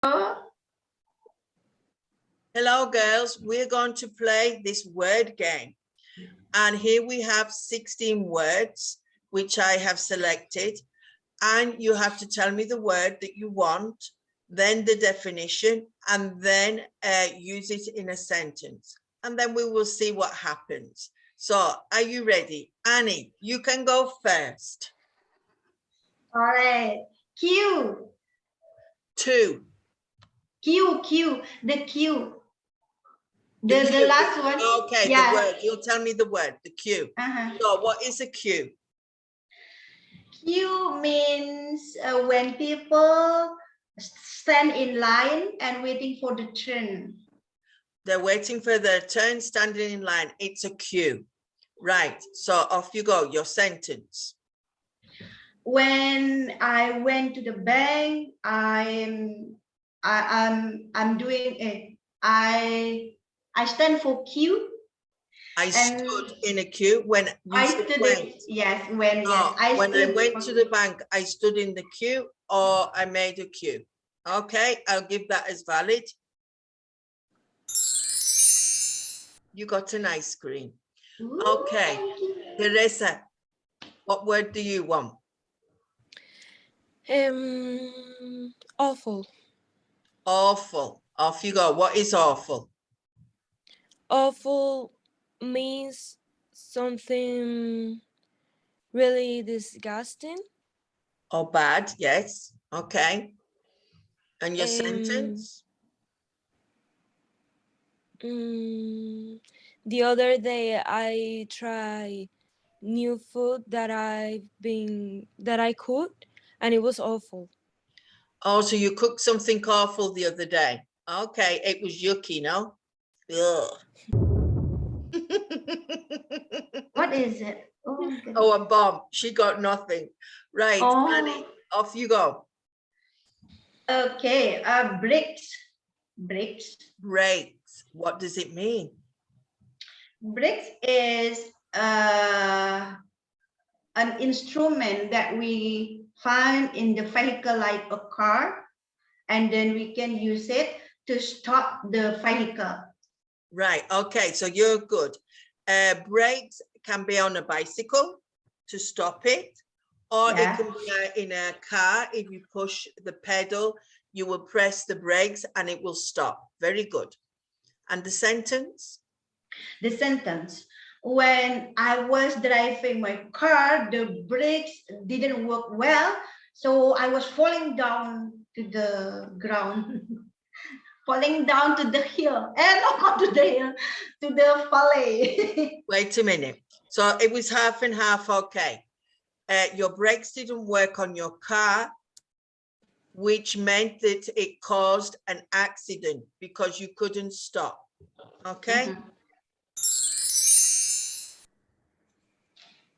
Hello, girls. We're going to play this word game. And here we have 16 words, which I have selected. And you have to tell me the word that you want, then the definition, and then use it in a sentence. And then we will see what happens. So are you ready? Annie, you can go first. All right. Q. Two. Q. The Q. The The last one. Okay, yeah. the word. You'll tell me the word, the Q. So what is a queue? Queue means when people stand in line and waiting for the turn. They're waiting for their turn, standing in line. It's a queue. Right. So off you go. Your sentence. When I went to the bank, I'm doing it. I stand for queue. I stood in a queue when you went. Yes, when I went to the bank, I stood in the queue or I made a queue. Okay, I'll give that as valid. You got an ice cream. Okay, Teresa, what word do you want? Awful. Awful. Off you go. What is awful? Awful means something really disgusting. Or bad, yes. Okay. And your sentence? The other day I tried new food that I cooked, and it was awful. Oh, so you cooked something awful the other day. Okay, it was yucky, no? Ugh. What is it? Oh, a bomb. She got nothing. Right, Annie, off you go. Okay, bricks. Bricks. Brakes. What does it mean? Bricks is an instrument that we find in the vehicle like a car, and then we can use it to stop the vehicle. Right, okay, so you're good. Brakes can be on a bicycle to stop it, or it can be in a car. If you push the pedal, you will press the brakes and it will stop. Very good. And the sentence? The sentence. When I was driving my car, the brakes didn't work well, so I was falling down to the ground. Falling down to the hill, and not to the hill, to the valley. Wait a minute. So it was half and half, okay. Your brakes didn't work on your car, which meant that it caused an accident because you couldn't stop, okay?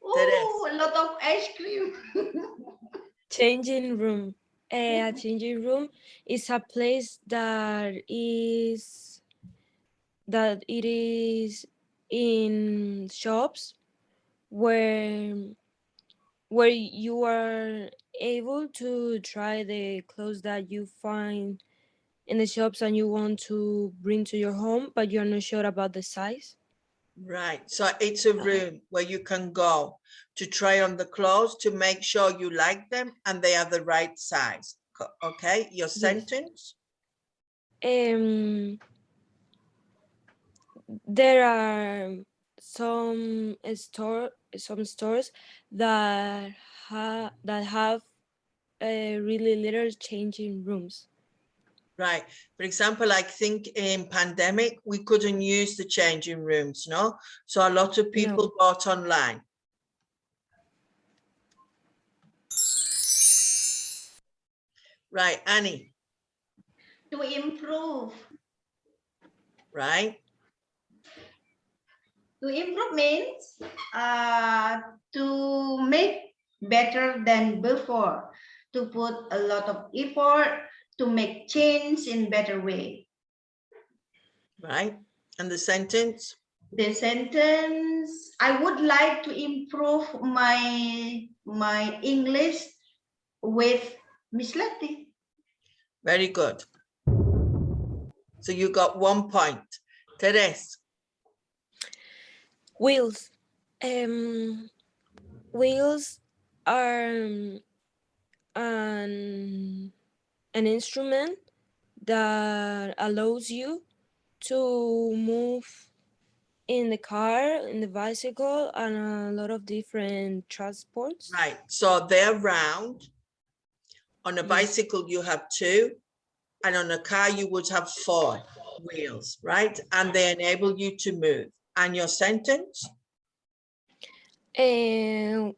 Oh, a lot of ice cream. Changing room. A changing room is a place that it is in shops where you are able to try the clothes that you find in the shops and you want to bring to your home, but you're not sure about the size. Right, so it's a room where you can go to try on the clothes to make sure you like them and they are the right size. Okay, your sentence? There are some stores that have really little changing rooms. Right. For example, I think in pandemic, we couldn't use the changing rooms, no? So a lot of people bought online. Right, Annie. To improve. Right. To improve means to make better than before, to put a lot of effort to make change in better way. Right. And the sentence? The sentence, I would like to improve my English with Miss Letty. Very good. So you got 1 point. Therese. Wheels. Wheels are an instrument that allows you to move in the car, in the bicycle, and a lot of different transports. Right, so they're round. On a Yes. bicycle, you have 2, and on a car, you would have 4 wheels, right? And they enable you to move. And your sentence? And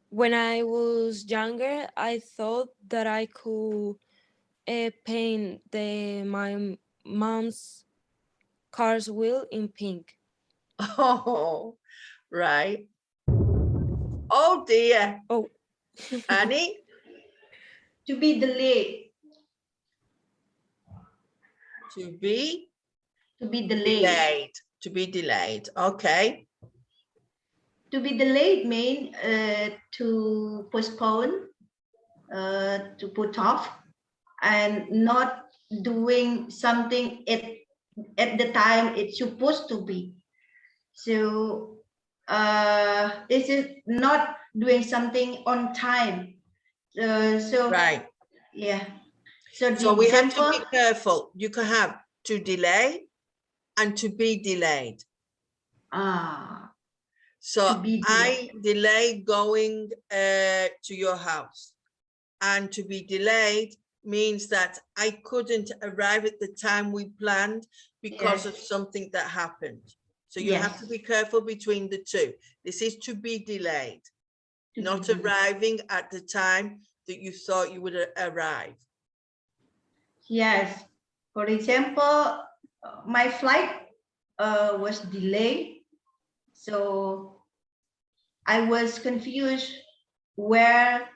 when I was younger, I thought that I could paint my mom's car's wheel in pink. Oh, right. Oh dear. Oh. Annie? To be delayed. To be To be delayed. delayed. To be delayed. Okay. To be delayed means to postpone, to put off, and not doing something at the time it's supposed to be. So this is not doing something on time. So Right. yeah. So So the we have to example, be careful. You can have to delay and to be delayed. to So be I delayed. delay going to your house, and to be delayed means that I couldn't arrive at the time we planned because of Yes. something that happened. So you Yes. have to be careful between the two. This is to be delayed, To not be delayed. arriving at the time that you thought you would arrive. Yes. For example, my flight was delayed, so I was confused where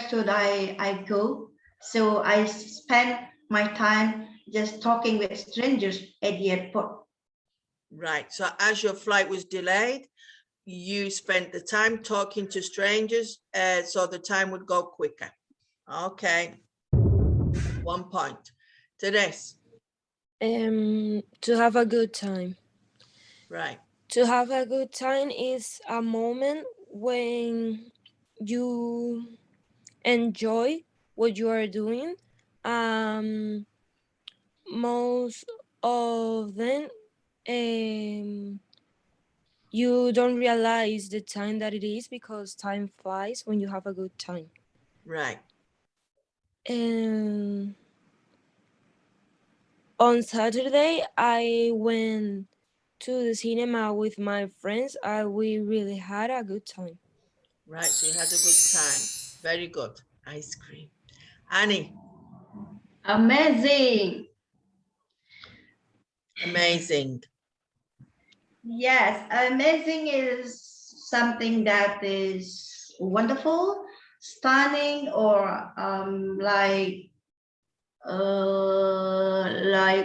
should I go. So I spent my time just talking with strangers at the airport. Right. So as your flight was delayed, you spent the time talking to strangers, so the time would go quicker. Okay. 1 point. Therese. To have a good time. Right. To have a good time is a moment when you enjoy what you are doing. Most of them, you don't realize the time that it is because time flies when you have a good time. Right. And on Saturday, I went to the cinema with my friends. We really had a good time. Right. So you had a good time. Very good. Ice cream. Annie. Amazing. Amazing. Yes, amazing is something that is wonderful, stunning, or like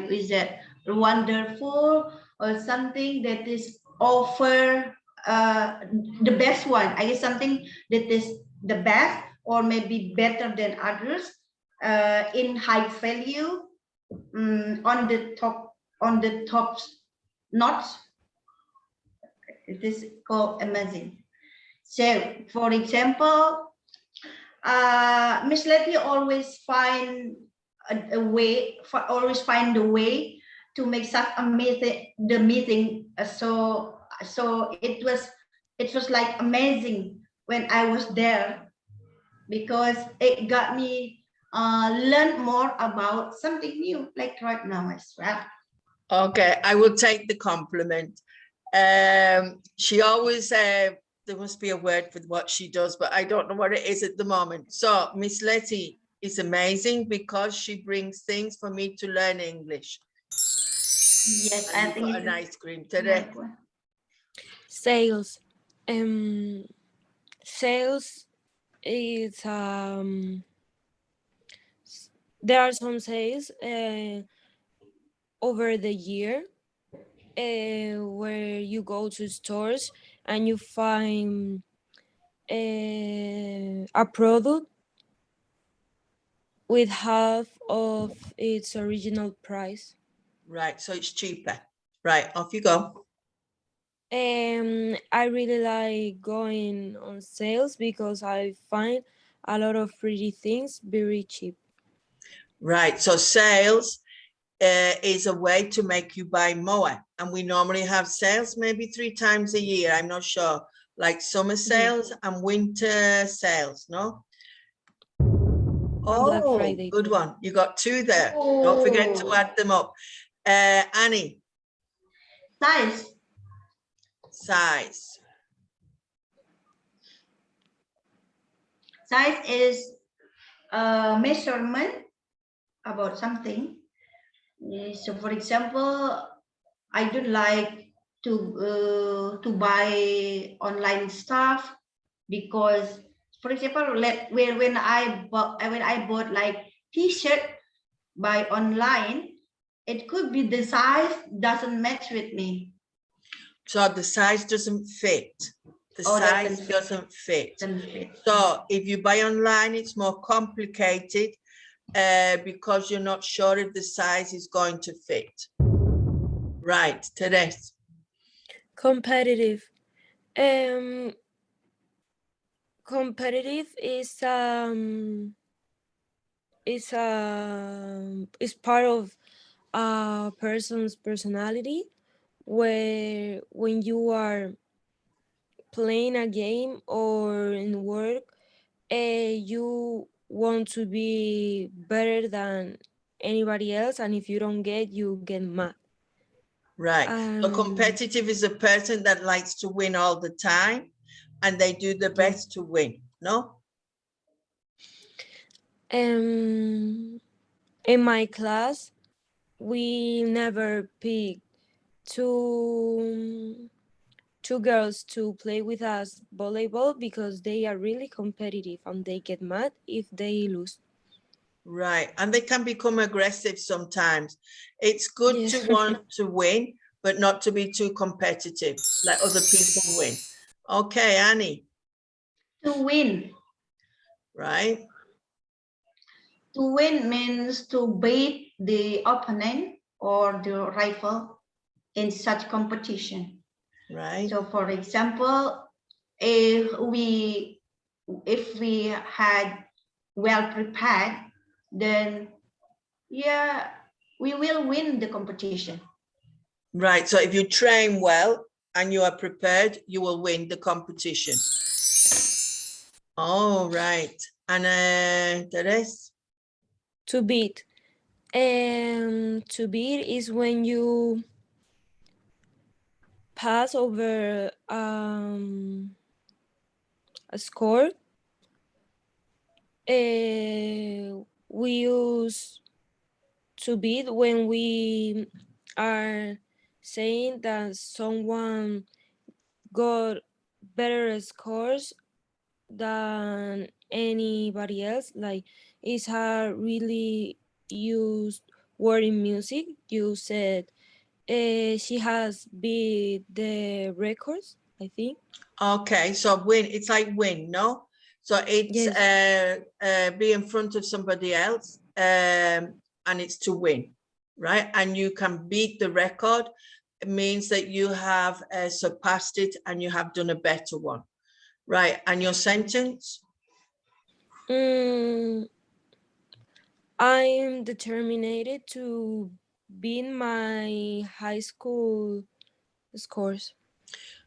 is that wonderful, or something that is offer the best one. I guess something that is the best or maybe better than others, in high value, on the top notch. It is called amazing. So, for example, Miss Letty always find a way, always find a way to make such amazing the meeting. So it was like amazing when I was there, because it got me learn more about something new, like right now as well. Okay. I will take the compliment. She always, there must be a word for what she does, but I don't know what it is at the moment. So Miss Letty is amazing because she brings things for me to learn English. Yes, And I you think got it's an ice cream today. Sales. Sales is there are some sales over the year where you go to stores and you find a product with half of its original price. Right, so it's cheaper. Right, off you go. I really like going on sales because I find a lot of pretty things very cheap. Right, so sales is a way to make you buy more. And we normally have sales maybe 3 times a year. I'm not sure, like summer sales and winter sales, no? And Black Oh, Friday good too. one. You got 2 there. Don't forget to Oh, add them up. Annie, size. size. Size is a measurement about something. So, for example, I don't like to buy online stuff because, for example, when I bought like T-shirt by online, it could be the size doesn't match with me. So the size doesn't fit. The Oh, size doesn't fit. doesn't fit. So if you buy online, it's more complicated because you're not sure if the size is going to fit. Right, Therese. Competitive. Competitive is part of a person's personality, where when you are playing a game or in work, you want to be better than anybody else, and if you don't get, you get mad. Right. So competitive is a person that likes to win all the time and they do the best to win, no? In my class, we never picked two girls to play with us volleyball because they are really competitive and they get mad if they lose. Right. And they can become aggressive sometimes. It's good Yes. to want to win, but not to be too competitive, let other people win. Okay, Annie. To win. Right. To win means to beat the opponent or the rival in such competition. Right. So, for example, if we had well prepared, then yeah, we will win the competition. Right. So if you train well and you are prepared, you will win the competition. Oh, right. And Therese? To beat. To beat is when you pass over a score. We use to beat when we are saying that someone got better scores than anybody else. Like, it's a really used word in music. You said she has beat the records, I think. Okay, so win, it's like win, no? So it's Yes. be in front of somebody else and it's to win, right? And you can beat the record. It means that you have surpassed it and you have done a better one, right? And your sentence? I'm determined to beat my high school scores.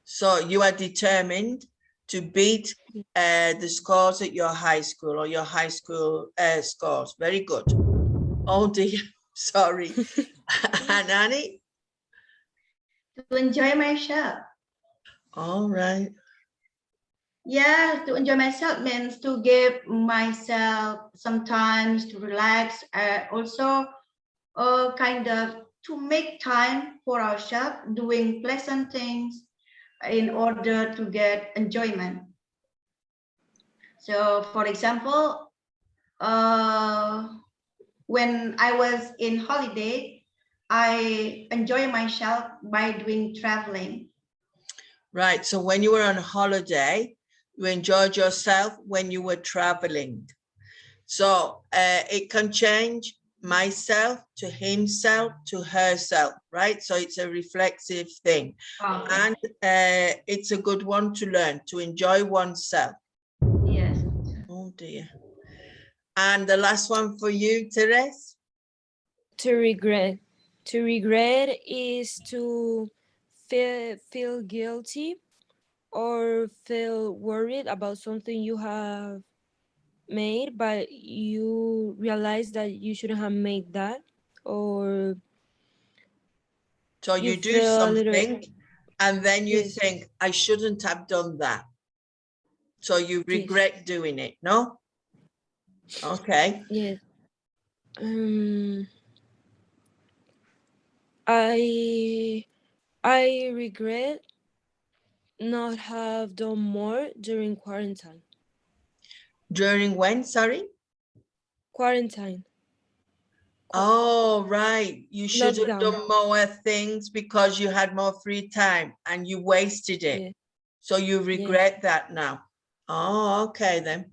So you are determined to beat the scores at your high school or your high school scores. Very good. Oh dear, sorry. And Annie? To enjoy myself. All right. Yeah, to enjoy myself means to give myself some time to relax. Also, kind of to make time for ourselves, doing pleasant things in order to get enjoyment. So, for example, when I was in holiday, I enjoy myself by doing traveling. Right. So when you were on holiday, you enjoyed yourself when you were traveling. So it can change myself to himself to herself, right? So it's a reflexive thing. Okay. And it's a good one to learn, to enjoy oneself. Yes. Oh dear. And the last one for you, Therese? To regret. To regret is to feel guilty or feel worried about something you have made, but you realize that you shouldn't have made that, or So you you do feel a little, something and then you yes, think, I shouldn't have done that. So you yes, regret doing it, no? Okay. yes. I I regret not have done more during quarantine. During when, sorry? Quarantine. Oh, right. You should have Lockdown. done more things because you had more free time and you wasted it. Yeah. So you Yes. regret that now. Oh, okay then.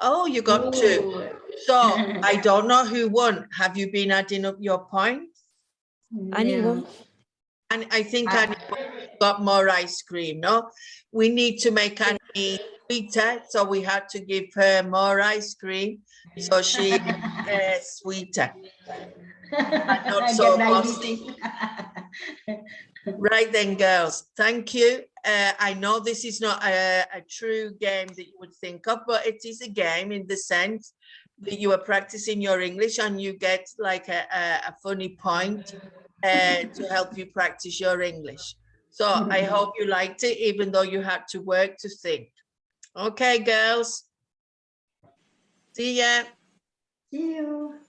Oh, you got two. Good. So I don't know who won. Have you been adding up your points? Anyone? No. And I think I- Annie got more ice cream, no? We need to make Annie sweeter, so we had to give her more ice cream. So she sweeter and not I so get bossy. diabetes. Right then, girls, thank you. I know this is not a true game that you would think of, but it is a game in the sense that you are practicing your English and you get like a funny point to help you practice your English. So I hope you liked it, even though you had to work to think. Okay, girls. See ya. See you.